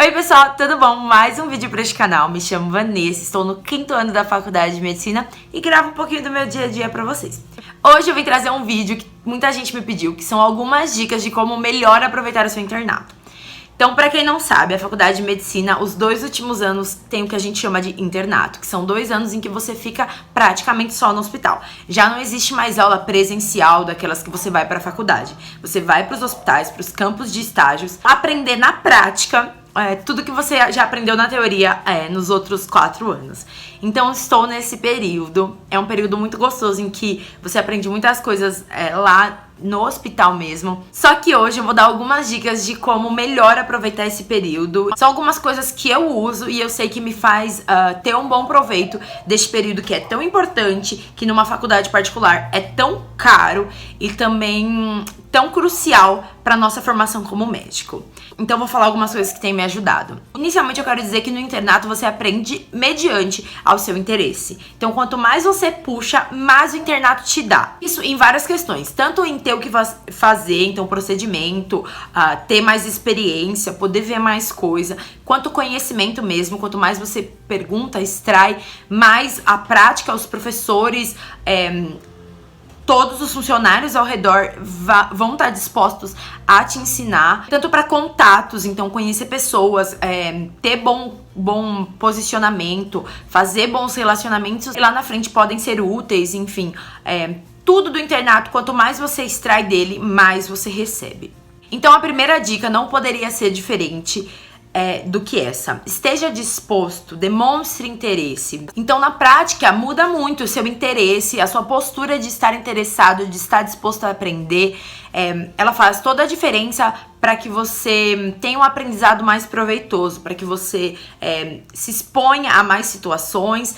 Oi pessoal, tudo bom? Mais um vídeo para este canal. Me chamo Vanessa, estou no 5º ano da faculdade de medicina e gravo um pouquinho do meu dia a dia para vocês. Hoje eu vim trazer um vídeo que muita gente me pediu, que são algumas dicas de como melhor aproveitar o seu internato. Então, pra quem não sabe, a faculdade de medicina, os 2 últimos anos tem o que a gente chama de internato, que são 2 anos em que você fica praticamente só no hospital. Já não existe mais aula presencial daquelas que você vai pra faculdade. Você vai pros hospitais, pros campos de estágios, aprender na prática tudo que você já aprendeu na teoria nos outros 4 anos. Então, estou nesse período. É um período muito gostoso em que você aprende muitas coisas lá no hospital mesmo. Só que hoje eu vou dar algumas dicas de como melhor aproveitar esse período. São algumas coisas que eu uso e eu sei que me faz ter um bom proveito deste período que é tão importante, que numa faculdade particular é tão caro e também tão crucial para nossa formação como médico. Então vou falar algumas coisas que têm me ajudado. Inicialmente eu quero dizer que no internato você aprende mediante ao seu interesse. Então quanto mais você puxa, mais o internato te dá. Isso em várias questões, tanto em ter o que fazer, então procedimento, ter mais experiência, poder ver mais coisa, quanto conhecimento mesmo. Quanto mais você pergunta, extrai, mais a prática, os professores, todos os funcionários ao redor vão estar dispostos a te ensinar, tanto para contatos, então conhecer pessoas, ter bom posicionamento, fazer bons relacionamentos, e lá na frente podem ser úteis, enfim, tudo do internato, quanto mais você extrai dele, mais você recebe. Então a primeira dica não poderia ser diferente do que essa. Esteja disposto, demonstre interesse. Então, na prática, muda muito o seu interesse, a sua postura de estar interessado, de estar disposto a aprender. Ela faz toda a diferença para que você tenha um aprendizado mais proveitoso, para que você se exponha a mais situações,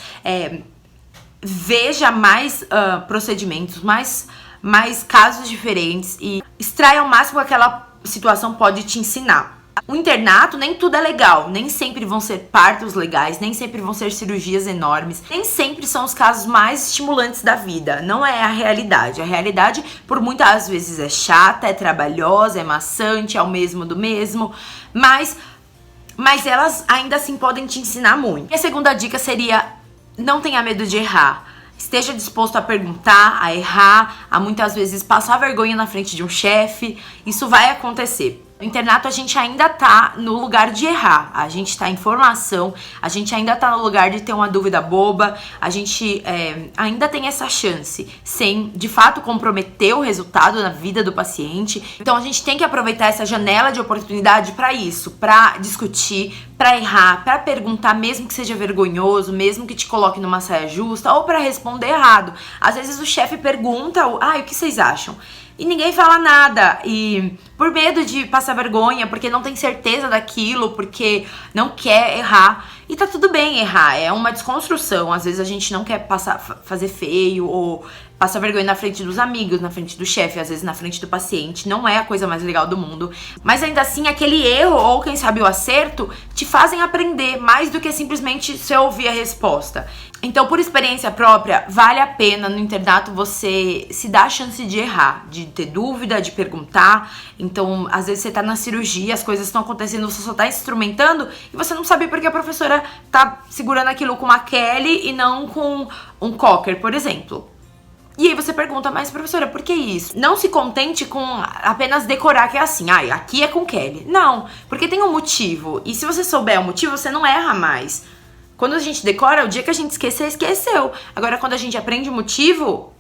veja mais procedimentos, mais casos diferentes e extraia ao máximo que aquela situação pode te ensinar. O internato, nem tudo é legal, nem sempre vão ser partos legais, nem sempre vão ser cirurgias enormes, nem sempre são os casos mais estimulantes da vida, não é a realidade. A realidade, por muitas vezes, é chata, é trabalhosa, é maçante, é o mesmo do mesmo, mas elas ainda assim podem te ensinar muito. E a segunda dica seria: não tenha medo de errar. Esteja disposto a perguntar, a errar, a muitas vezes passar vergonha na frente de um chefe. Isso vai acontecer. No internato a gente ainda tá no lugar de errar, a gente tá em formação, a gente ainda tá no lugar de ter uma dúvida boba, a gente ainda tem essa chance, sem de fato comprometer o resultado na vida do paciente. Então a gente tem que aproveitar essa janela de oportunidade para isso, para discutir, para errar, para perguntar, mesmo que seja vergonhoso, mesmo que te coloque numa saia justa, ou para responder errado. Às vezes o chefe pergunta, o que vocês acham? E ninguém fala nada, e por medo de passar vergonha, porque não tem certeza daquilo, porque não quer errar. E tá tudo bem errar, é uma desconstrução. Às vezes a gente não quer fazer feio ou passar vergonha na frente dos amigos, na frente do chefe, às vezes na frente do paciente. Não é a coisa mais legal do mundo. Mas ainda assim, aquele erro ou quem sabe o acerto te fazem aprender mais do que simplesmente você ouvir a resposta. Então, por experiência própria, vale a pena no internato você se dar a chance de errar, de ter dúvida, de perguntar. Então, às vezes você tá na cirurgia, as coisas estão acontecendo, você só tá instrumentando e você não sabe porque a professora tá segurando aquilo com uma Kelly e não com um Cocker, por exemplo. E aí você pergunta: mas professora, por que isso? Não se contente com apenas decorar que é assim, aqui é com Kelly. Não, porque tem um motivo. E se você souber o motivo, você não erra mais. Quando a gente decora, o dia que a gente esquecer, esqueceu. Agora, quando a gente aprende o motivo,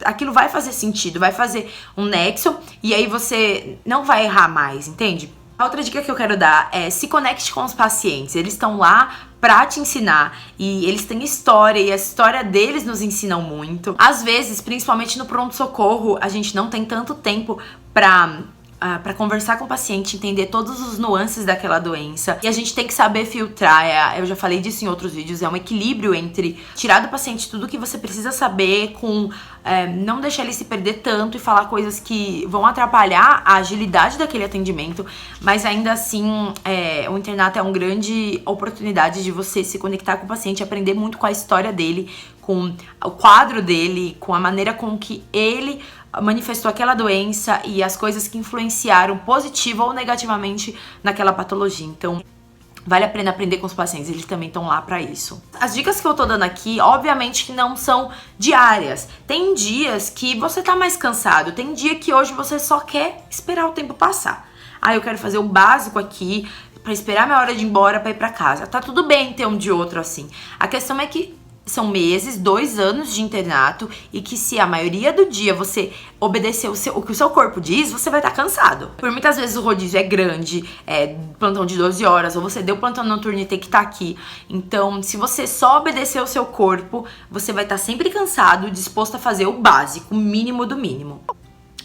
aquilo vai fazer sentido, vai fazer um nexo e aí você não vai errar mais, entende? A outra dica que eu quero dar é: se conecte com os pacientes. Eles estão lá pra te ensinar e eles têm história e a história deles nos ensinam muito. Às vezes, principalmente no pronto-socorro, a gente não tem tanto tempo pra conversar com o paciente, entender todos os nuances daquela doença. E a gente tem que saber filtrar, eu já falei disso em outros vídeos, é um equilíbrio entre tirar do paciente tudo que você precisa saber, com não deixar ele se perder tanto e falar coisas que vão atrapalhar a agilidade daquele atendimento, mas ainda assim o internato é uma grande oportunidade de você se conectar com o paciente, aprender muito com a história dele, com o quadro dele, com a maneira com que ele manifestou aquela doença e as coisas que influenciaram positiva ou negativamente naquela patologia. Então, Vale a pena aprender com os pacientes, eles também estão lá pra isso. As dicas que eu tô dando aqui, obviamente que não são diárias. Tem dias que você tá mais cansado, tem dia que hoje você só quer esperar o tempo passar. Ah, eu quero fazer o básico aqui pra esperar minha hora de ir embora pra ir pra casa. Tá tudo bem ter um de outro assim. A questão é que são meses, 2 anos de internato e que se a maioria do dia você obedecer o que o seu corpo diz, você vai estar cansado. Por muitas vezes o rodízio é grande, plantão de 12 horas, ou você deu plantão noturno e tem que estar aqui. Então, se você só obedecer o seu corpo, você vai estar sempre cansado, disposto a fazer o básico, o mínimo do mínimo.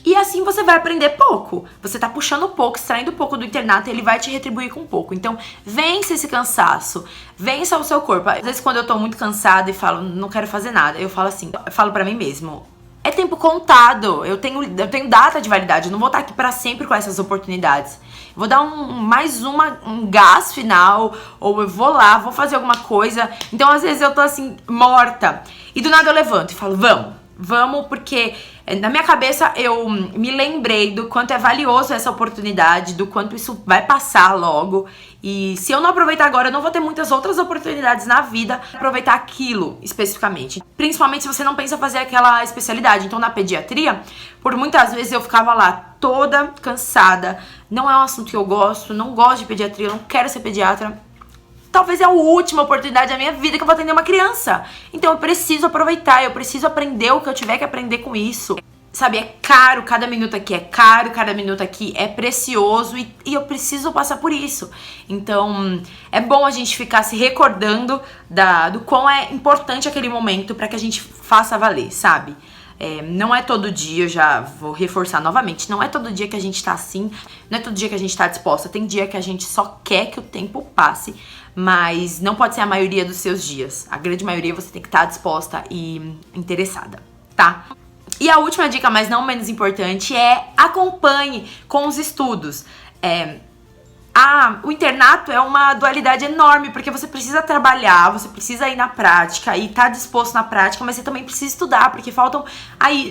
E assim você vai aprender pouco. Você tá puxando pouco, extraindo pouco do internato e ele vai te retribuir com pouco. Então, vence esse cansaço. Vença o seu corpo. Às vezes, quando eu tô muito cansada e falo, não quero fazer nada, eu falo assim, eu falo pra mim mesmo, é tempo contado. Eu tenho data de validade. Eu não vou estar aqui pra sempre com essas oportunidades. Eu vou dar um gás final, ou eu vou lá, vou fazer alguma coisa. Então, às vezes, eu tô assim, morta. E do nada eu levanto e falo, vamos, porque na minha cabeça eu me lembrei do quanto é valioso essa oportunidade, do quanto isso vai passar logo. E se eu não aproveitar agora, eu não vou ter muitas outras oportunidades na vida pra aproveitar aquilo especificamente. Principalmente se você não pensa fazer aquela especialidade. Então, na pediatria, por muitas vezes eu ficava lá toda cansada. Não é um assunto que eu gosto, não gosto de pediatria, não quero ser pediatra. Talvez é a última oportunidade da minha vida que eu vou atender uma criança. Então eu preciso aproveitar, eu preciso aprender o que eu tiver que aprender com isso. Sabe, é caro, cada minuto aqui é caro, cada minuto aqui é precioso e eu preciso passar por isso. Então é bom a gente ficar se recordando do quão é importante aquele momento pra que a gente faça valer, sabe? Não é todo dia, eu já vou reforçar novamente, não é todo dia que a gente tá assim, não é todo dia que a gente tá disposta. Tem dia que a gente só quer que o tempo passe, mas não pode ser a maioria dos seus dias. A grande maioria você tem que estar disposta e interessada, tá? E a última dica, mas não menos importante, é acompanhe com os estudos. O internato é uma dualidade enorme, porque você precisa trabalhar, você precisa ir na prática e tá disposto na prática, mas você também precisa estudar, porque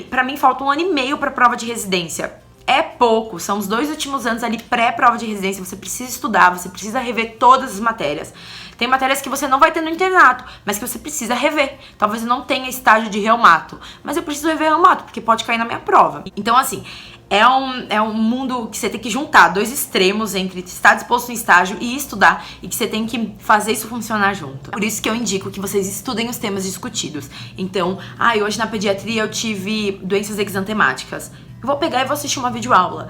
pra mim falta 1 ano e meio pra prova de residência. É pouco, são os 2 últimos anos ali pré-prova de residência, você precisa estudar, você precisa rever todas as matérias. Tem matérias que você não vai ter no internato, mas que você precisa rever. Talvez eu não tenha estágio de reumato, mas eu preciso rever reumato, porque pode cair na minha prova. Então, assim, é um mundo que você tem que juntar 2 extremos entre estar disposto em estágio e estudar, e que você tem que fazer isso funcionar junto. Por isso que eu indico que vocês estudem os temas discutidos. Então, hoje na pediatria eu tive doenças exantemáticas. Eu vou pegar e vou assistir uma videoaula.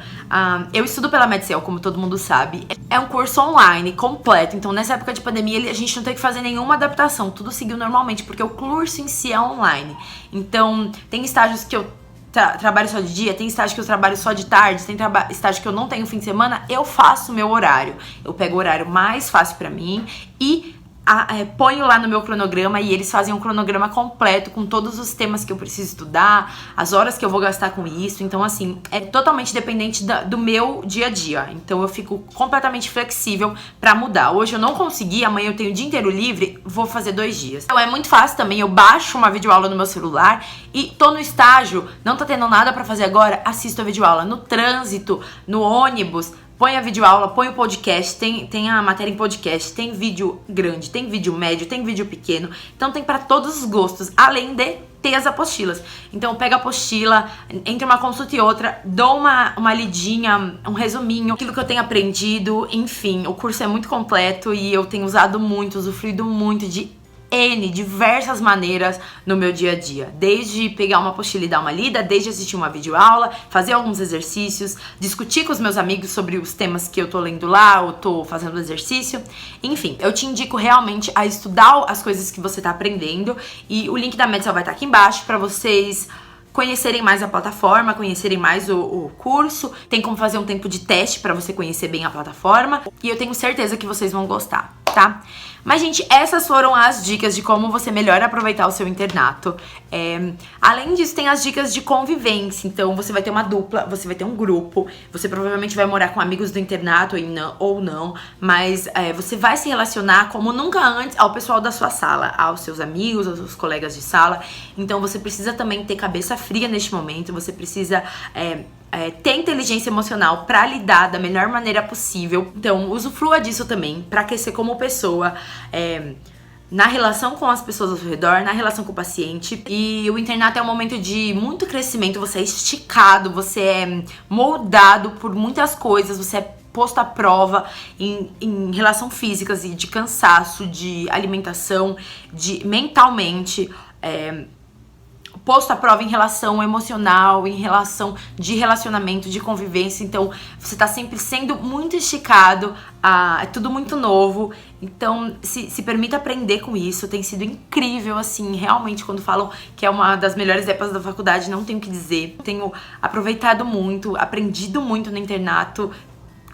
Eu estudo pela Medcel, como todo mundo sabe. É um curso online, completo. Então, nessa época de pandemia, a gente não teve que fazer nenhuma adaptação. Tudo seguiu normalmente, porque o curso em si é online. Então, tem estágios que eu trabalho só de dia, tem estágio que eu trabalho só de tarde, tem estágio que eu não tenho fim de semana. Eu faço o meu horário. Eu pego o horário mais fácil pra mim e ponho lá no meu cronograma, e eles fazem um cronograma completo com todos os temas que eu preciso estudar, as horas que eu vou gastar com isso. Então, assim, é totalmente dependente do meu dia a dia. Então eu fico completamente flexível pra mudar. Hoje eu não consegui, amanhã eu tenho o dia inteiro livre, vou fazer 2 dias. Então é muito fácil também, eu baixo uma videoaula no meu celular e tô no estágio, não tô tendo nada pra fazer agora, assisto a videoaula no trânsito, no ônibus. Põe a videoaula, põe o podcast, tem a matéria em podcast, tem vídeo grande, tem vídeo médio, tem vídeo pequeno. Então tem pra todos os gostos, além de ter as apostilas. Então eu pego a apostila, entre uma consulta e outra, dou uma lidinha, um resuminho, aquilo que eu tenho aprendido. Enfim, o curso é muito completo e eu tenho usado muito, usufruído muito de diversas maneiras no meu dia a dia. Desde pegar uma apostila e dar uma lida, desde assistir uma videoaula, fazer alguns exercícios, discutir com os meus amigos sobre os temas que eu tô lendo lá ou tô fazendo exercício. Enfim, eu te indico realmente a estudar as coisas que você tá aprendendo, e o link da Medcel vai estar aqui embaixo pra vocês conhecerem mais a plataforma, conhecerem mais o curso. Tem como fazer um tempo de teste pra você conhecer bem a plataforma, e eu tenho certeza que vocês vão gostar, tá? Mas, gente, essas foram as dicas de como você melhor aproveitar o seu internato. Além disso, tem as dicas de convivência. Então, você vai ter uma dupla, você vai ter um grupo, você provavelmente vai morar com amigos do internato ou não, mas você vai se relacionar como nunca antes ao pessoal da sua sala, aos seus amigos, aos seus colegas de sala. Então, você precisa também ter cabeça fria neste momento, você precisa ter inteligência emocional pra lidar da melhor maneira possível. Então, usufrua disso também pra crescer como pessoa, na relação com as pessoas ao seu redor, na relação com o paciente. E o internato é um momento de muito crescimento, você é esticado, você é moldado por muitas coisas, você é posto à prova em relação físicas e de cansaço, de alimentação, mentalmente, posto à prova em relação emocional, em relação de relacionamento, de convivência. Então, você tá sempre sendo muito esticado, é tudo muito novo. Então, se permita aprender com isso. Tem sido incrível, assim, realmente, quando falam que é uma das melhores épocas da faculdade, não tenho o que dizer. Tenho aproveitado muito, aprendido muito no internato,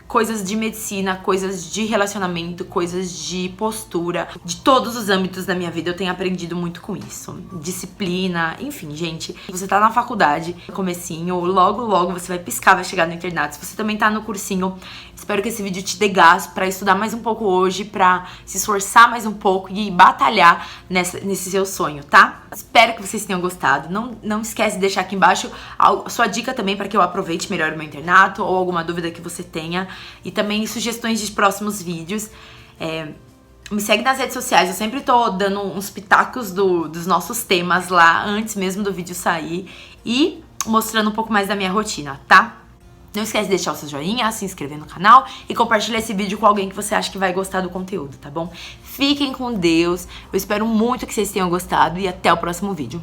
coisas de medicina, coisas de relacionamento, coisas de postura, de todos os âmbitos da minha vida eu tenho aprendido muito com isso. Disciplina, enfim, gente. Você tá na faculdade, no comecinho, logo você vai piscar, vai chegar no internato. Se você também tá no cursinho, espero que esse vídeo te dê gás pra estudar mais um pouco hoje, pra se esforçar mais um pouco e batalhar nesse seu sonho, tá? Espero que vocês tenham gostado. Não esquece de deixar aqui embaixo a sua dica também pra que eu aproveite melhor o meu internato, ou alguma dúvida que você tenha. E também sugestões de próximos vídeos. Me segue nas redes sociais, eu sempre tô dando uns pitacos dos nossos temas lá, antes mesmo do vídeo sair. E mostrando um pouco mais da minha rotina, tá? Não esquece de deixar o seu joinha, se inscrever no canal e compartilhar esse vídeo com alguém que você acha que vai gostar do conteúdo, tá bom? Fiquem com Deus, eu espero muito que vocês tenham gostado e até o próximo vídeo.